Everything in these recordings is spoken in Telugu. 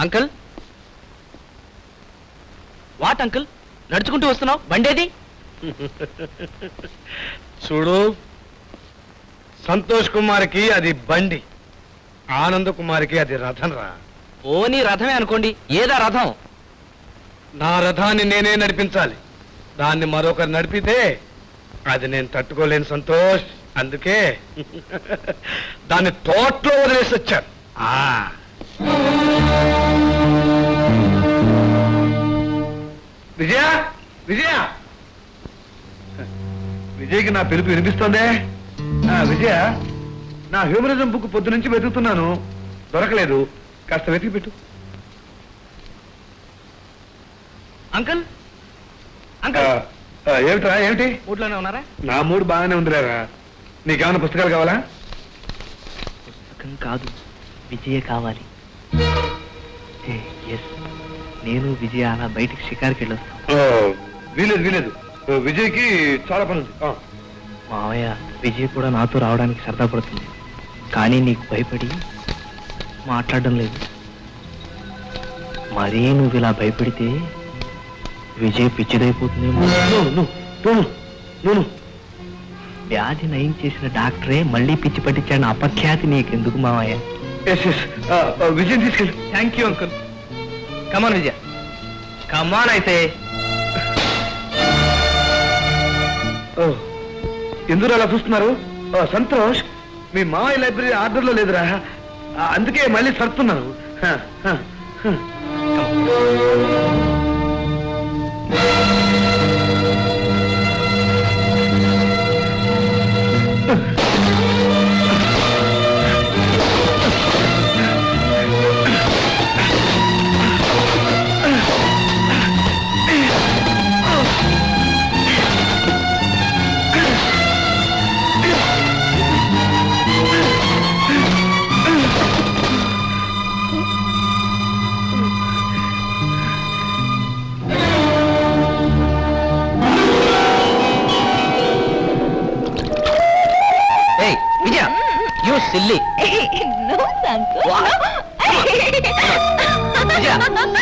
అంకుల్ వాట్ అంకుల్ నడుచుకుంటూ వస్తున్నావు బండేది? చూడు, సంతోష్ కుమార్కి అది బండి, ఆనంద్ కుమార్కి అది రథం రా. ఓనీ రథమే అనుకోండి. ఏదా రథం? నా రథాన్ని నేనే నడిపించాలి. దాన్ని మరొకరు నడిపితే అది నేను తట్టుకోలేను సంతోష్. అందుకే దాన్ని తోటలో వదిలేసి వచ్చాను. విజయ, విజయ, విజయ్కి నా పిలుపు వినిపిస్తోందే. విజయ, నా హ్యూమరిజం బుక్ పొద్దు నుంచి వెతుకుతున్నాను, దొరకలేదు. కాస్త వెతికి పెట్టు. అంకుల్ అంకుల్ ఏమిట్రా, ఏమిటి? ఊట్లోనే ఉన్నారా? నా మూడు బాగానే ఉందిలేరా. నీకేమైనా పుస్తకాలు కావాలా? పుస్తకం కాదు, విజయ కావాలి. నేను విజయ అలా బయటికి షికార్కి వెళ్ళొస్తాను. వీలేదు వీలేదు, విజయ్కి చాలా పని ఉంది. మావయ్య, విజయ్ కూడా నాతో రావడానికి సరదా పడుతుంది, కానీ నీకు భయపడి మాట్లాడడం లేదు. మరీ నువ్వు ఇలా భయపడితే విజయ్ పిచ్చిదైపోతుందేమో. వ్యాధి నయం చేసిన డాక్టరే మళ్ళీ పిచ్చి పట్టించాడు. అపఖ్యాతి నీకెందుకు మావయ్య? విజయ్ తీసుకెళ్ళి. Thank you uncle. Come on Vijay, come on. అయితే ఎందుకు అలా చూస్తున్నారు? సంతోష్, మీ మావయ్య లైబ్రరీ ఆర్డర్లో లేదురా, అందుకే మళ్ళీ సర్తున్నాను. You silly. No, Santosh. What? Vijaya. No.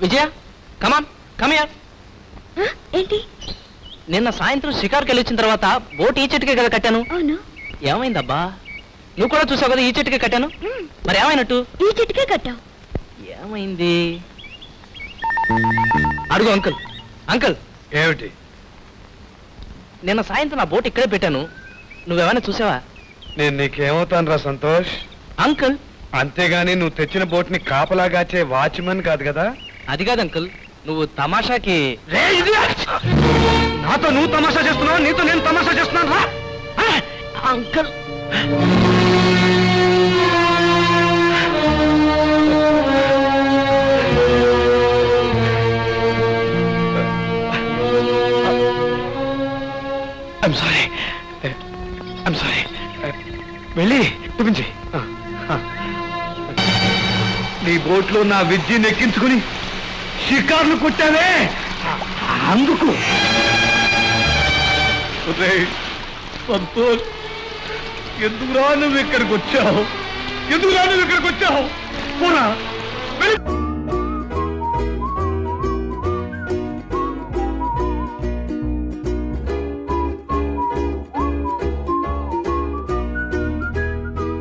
Vijaya, come on, come here. ఏంటి? నిన్న సాయంత్రం షికార్కి వెళ్ళి వచ్చిన తర్వాత బోట్ ఈ చెట్టుకే కదా కట్టాను. అవును. ఏమైందబ్బా? నువ్వు కూడా చూసావు కదా, ఈ చెట్టుకే కట్టాను. మరి ఏమైనట్టు? ఈ చెట్టుకే కట్టావు. ఏమైంది? అడుగు అంకుల్. అంకుల్, ఏమిటి? నిన్న సాయంత్రం నా బోట్ ఇక్కడే పెట్టాను. నువ్వేమైనా చూసావా? నేను నీకేమవుతాను రా సంతోష్? అంకుల్, అంతేగాని నువ్వు తెచ్చిన బోట్ ని కాపలాగాచే వాచ్మెన్ కాదు కదా. అది కాదు అంకుల్, నువ్వు తమాషాకి. నాతో నువ్వు తమాషా చేస్తున్నావు, నీతో నేను తమాషా చేస్తున్నాను రా. Uncle, I'm sorry, I'm sorry. వెళ్ళి చూపించి. నీ బోట్లో నా విద్యను ఎక్కించుకుని షికార్లు కొట్టావే, అందుకు. సంతోష్, ఎందుకురా నువ్వు ఇక్కడికి వచ్చావు? పోరా, వెళ్ళి.